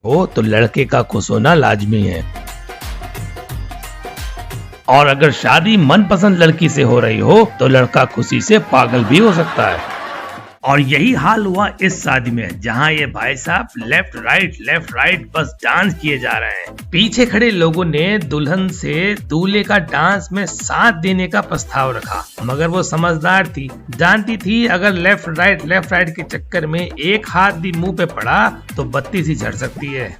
हो तो लड़के का खुश होना लाजमी है। और अगर शादी मनपसंद लड़की से हो रही हो तो लड़का खुशी से पागल भी हो सकता है। और यही हाल हुआ इस शादी में, जहां ये भाई साहब लेफ्ट राइट बस डांस किए जा रहे हैं। पीछे खड़े लोगों ने दुल्हन से दूल्हे का डांस में साथ देने का प्रस्ताव रखा, मगर वो समझदार थी, जानती थी अगर लेफ्ट राइट के चक्कर में एक हाथ भी मुंह पे पड़ा तो बत्ती सी झड़ सकती है।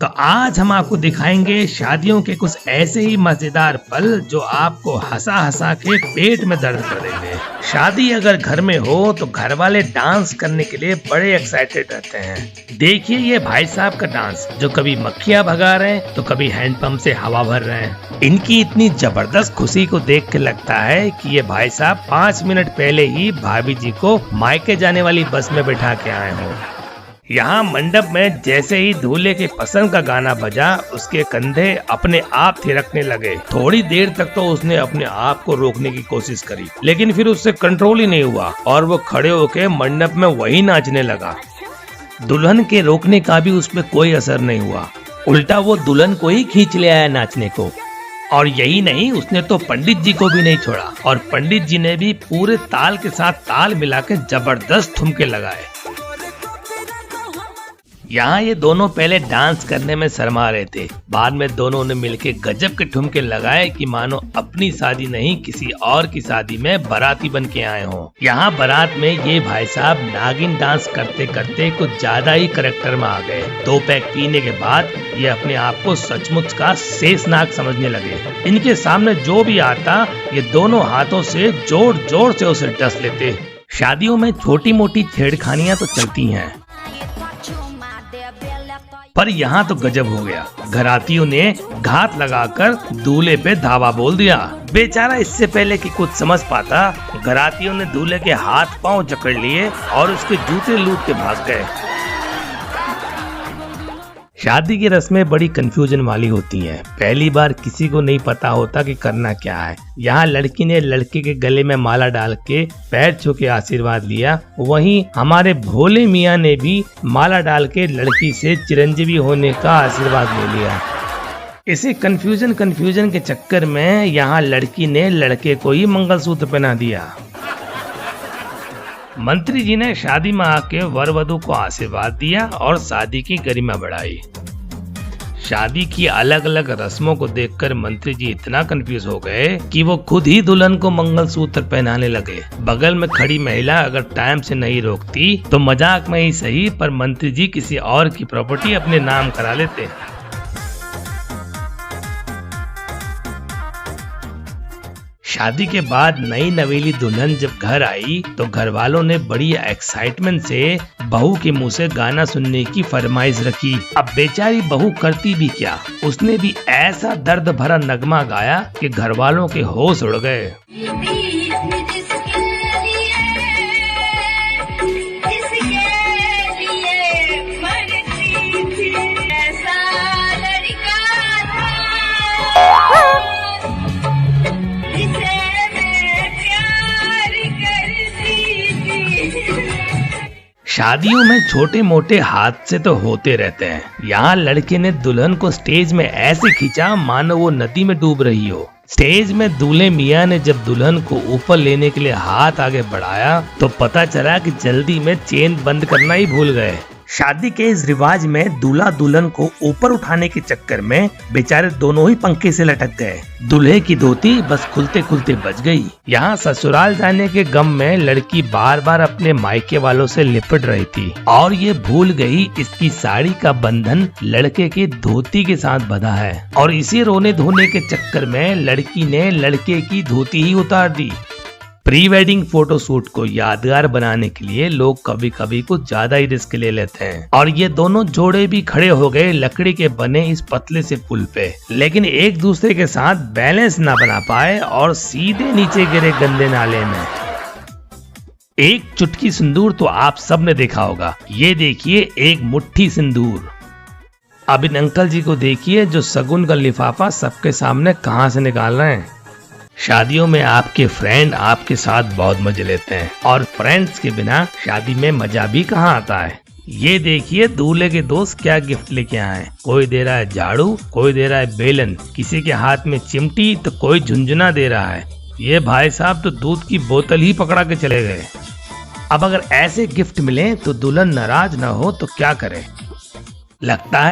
तो आज हम आपको दिखाएंगे शादियों के कुछ ऐसे ही मजेदार पल जो आपको हंसा हंसा के पेट में दर्द कर देंगे। शादी अगर घर में हो तो घर वाले डांस करने के लिए बड़े एक्साइटेड रहते हैं। देखिए ये भाई साहब का डांस, जो कभी मक्खियां भगा रहे हैं तो कभी हैंडपंप से हवा भर रहे हैं। इनकी इतनी जबरदस्त खुशी को देख के लगता है कि ये भाई साहब 5 मिनट पहले ही भाभी जी को मायके जाने वाली बस में बैठा के आए हों। यहाँ मंडप में जैसे ही दूल्हे के पसंद का गाना बजा, उसके कंधे अपने आप थिरकने लगे। थोड़ी देर तक तो उसने अपने आप को रोकने की कोशिश करी, लेकिन फिर उससे कंट्रोल ही नहीं हुआ और वो खड़े होके मंडप में वही नाचने लगा। दुल्हन के रोकने का भी उसमें कोई असर नहीं हुआ, उल्टा वो दुल्हन को ही खींच ले आया नाचने को। और यही नहीं, उसने तो पंडित जी को भी नहीं छोड़ा और पंडित जी ने भी पूरे ताल के साथ ताल मिला के जबरदस्त ठुमके लगाए। यहाँ ये दोनों पहले डांस करने में शर्मा रहे थे, बाद में दोनों ने मिलके गजब के ठुमके लगाए कि मानो अपनी शादी नहीं किसी और की शादी में बाराती बन के आए हों। यहाँ बारात में ये भाई साहब नागिन डांस करते करते कुछ ज्यादा ही करेक्टर में आ गए। 2 पैक पीने के बाद ये अपने आप को सचमुच का शेषनाग समझने लगे। इनके सामने जो भी आता ये दोनों हाथों से जोर जोर से उसे डस लेते। शादियों में छोटी मोटी छेड़खानियां तो चलती हैं, पर यहाँ तो गजब हो गया। घरातियों ने घात लगाकर दूल्हे पे धावा बोल दिया। बेचारा इससे पहले कि कुछ समझ पाता, घरातियों ने दूल्हे के हाथ पांव जकड़ लिए और उसके जूते लूट के भाग गए। शादी की रस्में बड़ी कंफ्यूजन वाली होती हैं। पहली बार किसी को नहीं पता होता कि करना क्या है। यहाँ लड़की ने लड़के के गले में माला डाल के पैर छू के आशीर्वाद लिया, वहीं हमारे भोले मियाँ ने भी माला डाल के लड़की से चिरंजीवी होने का आशीर्वाद ले लिया। इसी कंफ्यूजन के चक्कर में यहाँ लड़की ने लड़के को ही मंगलसूत्र पहना दिया। मंत्री जी ने शादी में आके वर वधू को आशीर्वाद दिया और शादी की गरिमा बढ़ाई। शादी की अलग अलग रस्मों को देखकर मंत्री जी इतना कंफ्यूज हो गए कि वो खुद ही दुल्हन को मंगलसूत्र पहनाने लगे। बगल में खड़ी महिला अगर टाइम से नहीं रोकती तो मजाक में ही सही, पर मंत्री जी किसी और की प्रॉपर्टी अपने नाम करा लेते। शादी के बाद नई नवेली दुल्हन जब घर आई तो घर वालों ने बड़ी एक्साइटमेंट से बहू के मुंह से गाना सुनने की फरमाइश रखी। अब बेचारी बहू करती भी क्या, उसने भी ऐसा दर्द भरा नगमा गाया कि घर वालों के होश उड़ गए। शादियों में छोटे मोटे हादसे तो होते रहते हैं। यहाँ लड़के ने दुल्हन को स्टेज में ऐसे खींचा मानो वो नदी में डूब रही हो। स्टेज में दूल्हे मियाँ ने जब दुल्हन को ऊपर लेने के लिए हाथ आगे बढ़ाया तो पता चला कि जल्दी में चेन बंद करना ही भूल गए। शादी के इस रिवाज में दूल्हा दुल्हन को ऊपर उठाने के चक्कर में बेचारे दोनों ही पंखे से लटक गए। दूल्हे की धोती बस खुलते खुलते बच गई। यहाँ ससुराल जाने के गम में लड़की बार बार अपने मायके वालों से लिपट रही थी और ये भूल गई इसकी साड़ी का बंधन लड़के के धोती के साथ बंधा है, और इसी रोने धोने के चक्कर में लड़की ने लड़के की धोती ही उतार दी। प्री वेडिंग फोटो शूट को यादगार बनाने के लिए लोग कभी कभी कुछ ज्यादा ही रिस्क ले लेते हैं, और ये दोनों जोड़े भी खड़े हो गए लकड़ी के बने इस पतले से पुल पे, लेकिन एक दूसरे के साथ बैलेंस ना बना पाए और सीधे नीचे गिरे गंदे नाले में। एक चुटकी सिंदूर तो आप सब ने देखा होगा, ये देखिए एक मुट्ठी सिंदूर। अब इन अंकल जी को देखिए जो शगुन का लिफाफा सबके सामने कहां से निकाल रहे हैं। शादियों में आपके फ्रेंड आपके साथ बहुत मजे लेते हैं, और फ्रेंड्स के बिना शादी में मजा भी कहाँ आता है। ये देखिए दूल्हे के दोस्त क्या गिफ्ट लेके आए। कोई दे रहा है झाड़ू, कोई दे रहा है बेलन, किसी के हाथ में चिमटी तो कोई झुंझुना दे रहा है। ये भाई साहब तो दूध की बोतल ही पकड़ा के चले गए। अब अगर ऐसे गिफ्ट मिले तो दुल्हन नाराज ना हो तो क्या करे? लगता है